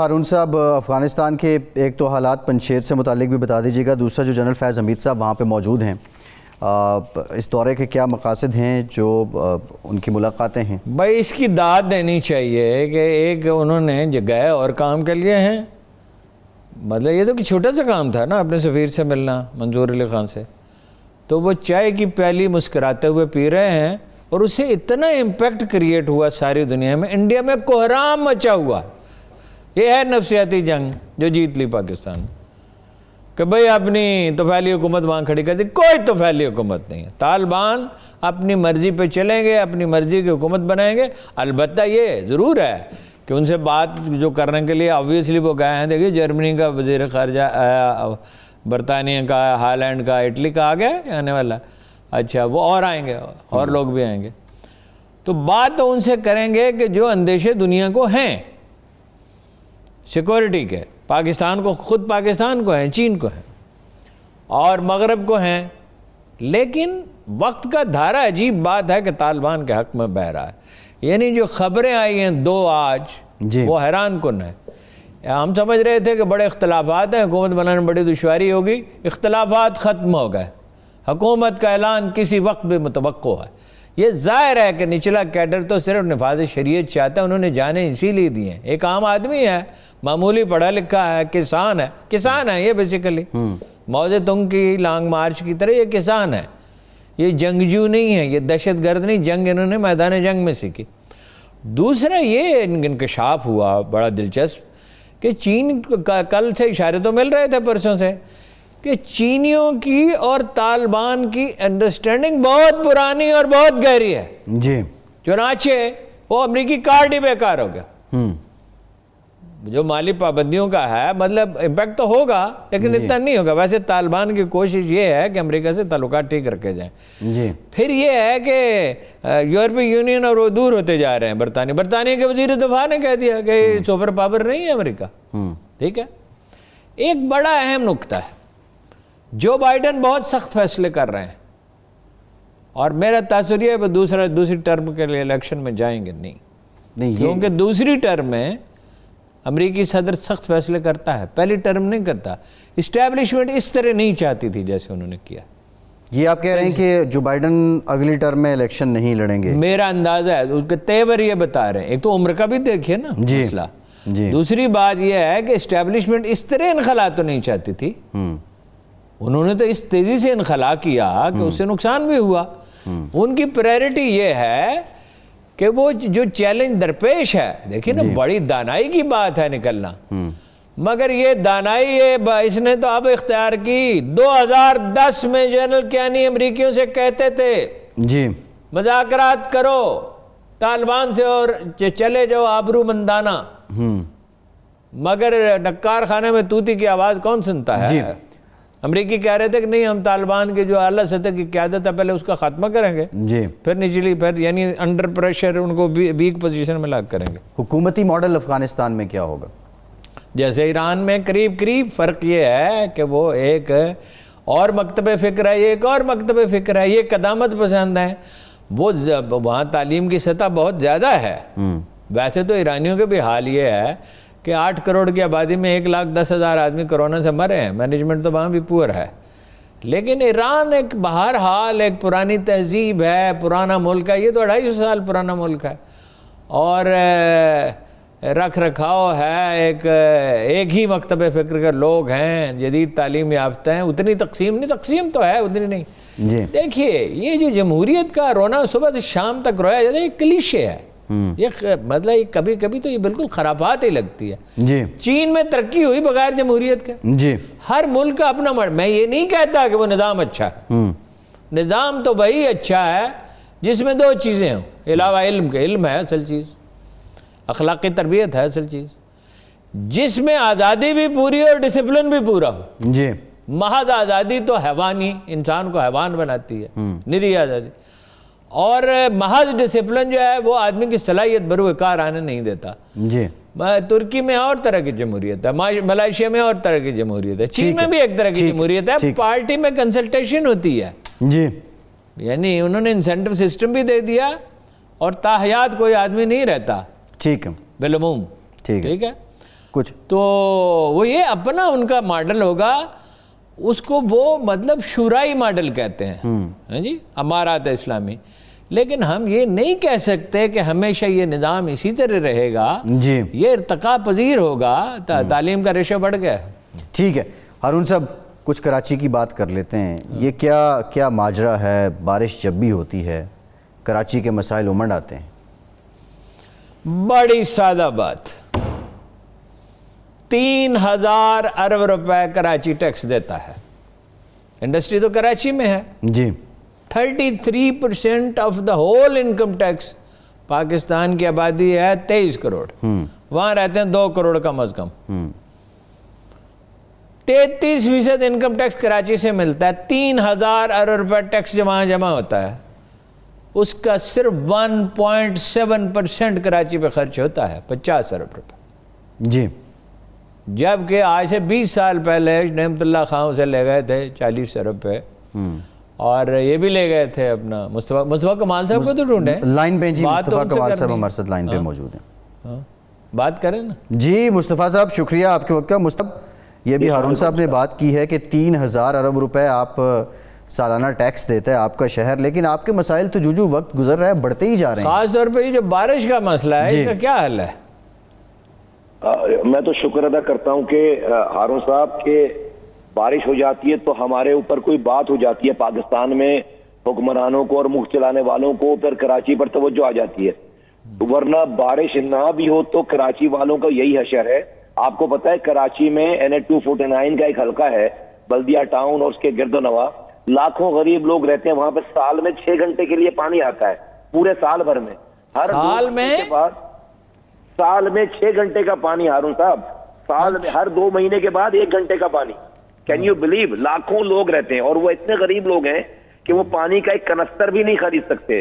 ہارون صاحب، افغانستان کے ایک تو حالات پنجشیر سے متعلق بھی بتا دیجیے گا، دوسرا جو جنرل فیض حمید صاحب وہاں پہ موجود ہیں، اس دورے کے کیا مقاصد ہیں، جو ان کی ملاقاتیں ہیں؟ بھائی اس کی داد دینی چاہیے کہ ایک انہوں نے گئے اور کام کر لیے ہیں. مطلب یہ تو کہ چھوٹا سا کام تھا نا اپنے سفیر سے ملنا، منظور علی خان سے. تو وہ چائے کی پیالی مسکراتے ہوئے پی رہے ہیں اور اسے اتنا امپیکٹ کریٹ ہوا ساری دنیا میں، انڈیا میں کوہرام مچا ہوا. یہ ہے نفسیاتی جنگ جو جیت لی پاکستان کہ بھئی اپنی طفیلی حکومت وہاں کھڑی کر دی. کوئی طفیلی حکومت نہیں ہے. طالبان اپنی مرضی پہ چلیں گے، اپنی مرضی کی حکومت بنائیں گے. البتہ یہ ضرور ہے کہ ان سے بات جو کرنے کے لیے آبویسلی وہ گئے ہیں. دیکھیے جرمنی کا وزیر خارجہ آیا، برطانیہ کا، ہالینڈ کا، اٹلی کا آ گیا آنے والا. اچھا وہ اور آئیں گے اور لوگ بھی آئیں گے. تو بات تو ان سے کریں گے کہ جو اندیشے دنیا کو ہیں سیکورٹی کے، پاکستان کو، خود پاکستان کو ہیں، چین کو ہیں اور مغرب کو ہیں. لیکن وقت کا دھارا عجیب بات ہے کہ طالبان کے حق میں بہہ رہا ہے. یعنی جو خبریں آئی ہیں دو آج وہ حیران کن ہے. ہم سمجھ رہے تھے کہ بڑے اختلافات ہیں، حکومت بنانے میں بڑی دشواری ہوگی. اختلافات ختم ہو گئے. حکومت کا اعلان کسی وقت بھی متوقع ہے. یہ ظاہر ہے کہ نچلا کیڈر تو صرف نفاذ شریعت چاہتا ہے. انہوں نے جانیں اسی لیے دی ہیں. ایک عام آدمی ہے، معمولی پڑھا لکھا ہے، کسان ہے یہ بیسیکلی موزے تنگ کی لانگ مارچ کی طرح. یہ کسان ہے، یہ جنگجو نہیں ہے، یہ دہشت گرد نہیں. جنگ انہوں نے میدان جنگ میں سیکھی. دوسرا یہ انکشاف ہوا بڑا دلچسپ کہ چین کل سے اشارے تو مل رہے تھے پرسوں سے کہ چینیوں کی اور طالبان کی انڈرسٹینڈنگ بہت پرانی اور بہت گہری ہے. جی چنانچہ وہ امریکی کارڈ ہی بیکار ہو گیا. جو مالی پابندیوں کا ہے، مطلب امپیکٹ تو ہوگا لیکن اتنا نہیں ہوگا. ویسے طالبان کی کوشش یہ ہے کہ امریکہ سے تعلقات ٹھیک رکھے جائیں. جی پھر یہ ہے کہ یورپی یونین اور وہ دور ہوتے جا رہے ہیں. برطانیہ کے وزیر دفاع نے کہہ دیا کہ سپر پاور نہیں ہے امریکہ. ٹھیک ہے. ایک بڑا اہم نکتہ ہے، جو بائیڈن بہت سخت فیصلے کر رہے ہیں اور میرا تاثر یہ ہے دوسری ٹرم کے لیے الیکشن میں جائیں گے نہیں، کیونکہ دوسری ٹرم میں امریکی صدر سخت فیصلے کرتا ہے، پہلی ٹرم نہیں کرتا. اسٹیبلشمنٹ اس طرح نہیں چاہتی تھی جیسے انہوں نے کیا. یہ آپ کہہ رہے ہیں کہ جو بائیڈن اگلی ٹرم میں الیکشن نہیں لڑیں گے؟ میرا اندازہ ہے اس کے تیور یہ بتا رہے ہیں. ایک تو عمر کا بھی دیکھیے نا مسئلہ. دوسری بات یہ ہے کہ اسٹیبلشمنٹ اس طرح انخلا تو نہیں چاہتی تھی. انہوں نے تو اس تیزی سے انخلا کیا کہ اس سے نقصان بھی ہوا. ان کی پرائرٹی یہ ہے کہ وہ جو چیلنج درپیش ہے، دیکھیں نا بڑی دانائی کی بات ہے نکلنا، مگر یہ دانائی اس نے تو اب اختیار کی. 2010 میں جنرل کیانی امریکیوں سے کہتے تھے جی مذاکرات کرو طالبان سے اور چلے جاؤ آبرو مندانہ. مگر نکار خانے میں طوطی کی آواز کون سنتا ہے؟ امریکی کہہ رہے تھے کہ نہیں، ہم طالبان کے جو اعلیٰ سطح کی قیادت ہے پہلے اس کا خاتمہ کریں گے، پھر نچلی، پھر یعنی انڈر پریشر ان کو ویک پوزیشن میں لاگ کریں گے. حکومتی ماڈل افغانستان میں کیا ہوگا؟ جیسے ایران میں قریب فرق یہ ہے کہ وہ ایک اور مکتب فکر ہے، یہ ایک اور مکتب فکر ہے. یہ قدامت پسند ہیں. وہ وہاں تعلیم کی سطح بہت زیادہ ہے. ویسے تو ایرانیوں کے بھی حال یہ ہے کہ 8 کروڑ کی آبادی میں 1,10,000 آدمی کرونا سے مرے ہیں. مینجمنٹ تو وہاں بھی پور ہے. لیکن ایران ایک بہرحال ایک پرانی تہذیب ہے، پرانا ملک ہے. یہ تو 250 سال پرانا ملک ہے اور رکھ رکھاؤ ہے. ایک ہی مکتب فکر کے لوگ ہیں، جدید تعلیم یافتہ ہیں. اتنی تقسیم تو ہے، اتنی نہیں. دیکھیے یہ جو جمہوریت کا رونا صبح سے شام تک رویا جاتا ہے، یہ کلیشے ہے. یہ مطلب کبھی کبھی تو یہ بالکل خرافات ہی لگتی ہے. چین میں ترقی ہوئی بغیر جمہوریت کے. ہر ملک کا اپنا میں یہ نہیں کہتا کہ وہ نظام اچھا ہے. نظام تو وہی اچھا ہے جس میں 2 چیزیں ہوں علاوہ علم کے. علم ہے اصل چیز، اخلاقی تربیت ہے اصل چیز، جس میں آزادی بھی پوری اور ڈسپلن بھی پورا ہو. محض آزادی تو حیوانی، انسان کو حیوان بناتی ہے، نری آزادی. اور محض ڈسپلن جو ہے وہ آدمی کی صلاحیت بروکار آنے نہیں دیتا. ترکی میں اور طرح کی جمہوریت ہے، ملائیشیا میں اور طرح کی جمہوریت ہے، چین میں بھی ایک طرح کی جمہوریت ہے. پارٹی میں کنسلٹیشن ہوتی ہے. یعنی انہوں نے انسینٹو سسٹم بھی دے دیا اور تاحیات کوئی آدمی نہیں رہتا بالعموم. ٹھیک ہے. کچھ تو وہ یہ اپنا ان کا ماڈل ہوگا، اس کو وہ مطلب شورائی ماڈل کہتے ہیں، ہاں جی، امارات اسلامی. لیکن ہم یہ نہیں کہہ سکتے کہ ہمیشہ یہ نظام اسی طرح رہے گا، جی یہ ارتقا پذیر ہوگا. تعلیم کا ریشو بڑھ گیا. ٹھیک ہے ہارون صاحب، کچھ کراچی کی بات کر لیتے ہیں. یہ کیا ماجرا ہے؟ بارش جب بھی ہوتی ہے کراچی کے مسائل امنڈ آتے ہیں. بڑی سادہ بات، 3000 ارب روپے کراچی ٹیکس دیتا ہے. انڈسٹری تو کراچی میں ہے. جی 33% of the whole income tax. Pakistan کی آبادی ہے 23 کروڑ، وہاں رہتے ہیں 2 کروڑ کم از کم. 33% انکم ٹیکس کراچی سے ملتا ہے. 3000 ارب روپے ٹیکس جمع ہوتا ہے، اس کا صرف 1.7% کراچی پہ خرچ ہوتا ہے، 50 ارب روپے. جی جبکہ آج سے 20 سال پہلے نعمت اللہ خان سے لے گئے تھے 40 ارب پہ، اور یہ بھی لے گئے تھے اپنا مصطفیٰ کمال صاحب کو تو ڈھونڈے لائن پہ. جی بات تو مصطفیٰ ان سے کمال صاحب کرنی ہمارے ساتھ لائن پہ موجود ہیں. ہاں، بات کریں نا. جی مصطفیٰ صاحب شکریہ آپ کے وقت کا. مصطفیٰ یہ بھی ہارون صاحب نے بات کی ہے کہ 3000 ارب روپے آپ سالانہ ٹیکس دیتا ہے آپ کا شہر، لیکن آپ کے مسائل تو جو وقت گزر رہا ہے بڑھتے ہی جا رہے ہیں. خاص طور پہ یہ جو بارش کا مسئلہ ہے، اس کا کیا حل ہے؟ میں تو شکر ادا کرتا ہوں کہ ہارون صاحب کے بارش ہو جاتی ہے تو ہمارے اوپر کوئی بات ہو جاتی ہے، پاکستان میں حکمرانوں کو اور ملک چلانے والوں کو پھر کراچی پر توجہ آ جاتی ہے. ورنہ بارش نہ بھی ہو تو کراچی والوں کا یہی حشر ہے. آپ کو پتا ہے کراچی میں NH 249 کا ایک حلقہ ہے، بلدیہ ٹاؤن اور اس کے گرد و نواح. لاکھوں غریب لوگ رہتے ہیں وہاں پہ. سال میں 6 گھنٹے کے لیے پانی آتا ہے، پورے سال بھر میں. ہر سال میں 6 گھنٹے کا پانی ہارون صاحب، سال میں ہر 2 مہینے کے بعد 1 گھنٹے کا پانی. Can you believe? لاکھوں لوگ رہتے ہیں اور وہ اتنے غریب لوگ ہیں کہ وہ پانی کا ایک کنستر بھی نہیں خرید سکتے.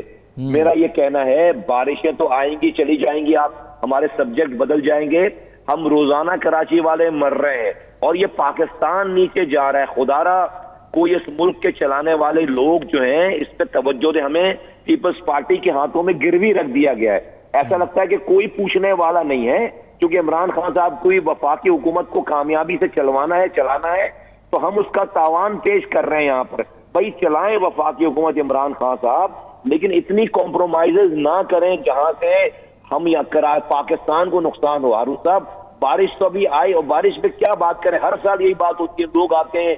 میرا یہ کہنا ہے بارشیں تو آئیں گی چلی جائیں گی، آپ ہمارے سبجیکٹ بدل جائیں گے. ہم روزانہ کراچی والے مر رہے ہیں اور یہ پاکستان نیچے جا رہا ہے. خدا را کوئی اس ملک کے چلانے والے لوگ جو ہیں اس پہ توجہ دے. ہمیں پیپلز پارٹی کے ہاتھوں میں گروی رکھ دیا گیا ہے. ایسا لگتا ہے کہ کوئی پوچھنے والا نہیں ہے، کیونکہ عمران خان صاحب کوئی وفاقی حکومت کو کامیابی سے چلانا ہے تو ہم اس کا تاوان پیش کر رہے ہیں یہاں پر. بھائی چلائیں وفاقی حکومت عمران خان صاحب، لیکن اتنی کمپرومائزز نہ کریں جہاں سے ہم پاکستان کو نقصان ہو. ہارون صاحب بارش تو ابھی آئی اور بارش پہ کیا بات کریں؟ ہر سال یہی بات ہوتی ہے، لوگ آتے ہیں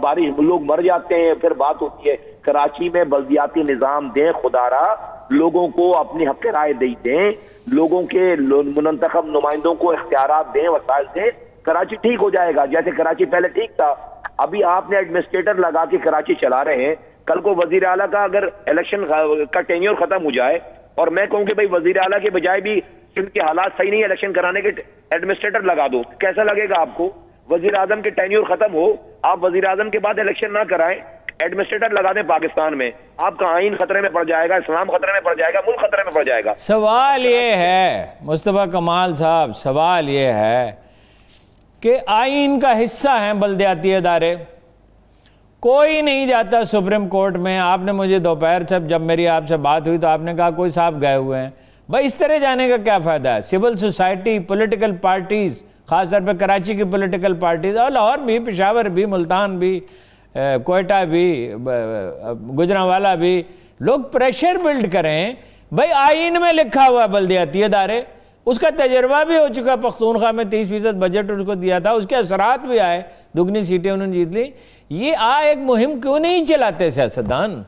بارش، لوگ مر جاتے ہیں، پھر بات ہوتی ہے. کراچی میں بلدیاتی نظام دیں خدا را، لوگوں کو اپنی حق رائے دیں، لوگوں کے منتخب نمائندوں کو اختیارات دیں، وسائل دیں. کراچی ٹھیک ہو جائے گا جیسے کراچی پہلے ٹھیک تھا. ابھی آپ نے ایڈمنسٹریٹر لگا کے کراچی چلا رہے ہیں. کل کو وزیر اعلیٰ کا اگر الیکشن کا ٹینیور ختم ہو جائے اور میں کہوں کہ بھائی وزیر اعلیٰ کے بجائے بھی سندھ کے حالات صحیح نہیں، الیکشن کرانے کے ایڈمنسٹریٹر لگا دو، کیسا لگے گا آپ کو؟ وزیر اعظم کے ٹینیور ختم ہو، آپ وزیر اعظم کے بعد الیکشن نہ کرائیں، ایڈمنسٹریٹر لگا دیں پاکستان میں، آپ کا آئین خطرے میں پڑ جائے گا، اسلام خطرے میں پڑ جائے گا، ملک خطرے میں پڑ جائے گا. سوال یہ ہے مصطفیٰ کمال صاحب، سوال یہ ہے کہ آئین کا حصہ ہیں بلدیاتی ادارے. کوئی نہیں جاتا سپریم کورٹ میں. آپ نے مجھے دوپہر سے جب میری آپ سے بات ہوئی تو آپ نے کہا کوئی صاحب گئے ہوئے ہیں. بھائی اس طرح جانے کا کیا فائدہ ہے؟ سول سوسائٹی، پولیٹیکل پارٹیز، خاص طور پہ کراچی کی پولیٹیکل پارٹیز اور لاہور بھی، پشاور بھی، ملتان بھی، کوئٹہ بھی، گجرانوالہ بھی، لوگ پریشر بلڈ کریں. بھائی آئین میں لکھا ہوا بلدیاتی ادارے، اس کا تجربہ بھی ہو چکا. پختونخوا میں 30% بجٹ ان کو دیا تھا، اس کے اثرات بھی آئے، دگنی سیٹیں انہوں نے جیت لی. یہ ایک مہم کیوں نہیں چلاتے سیاستدان؟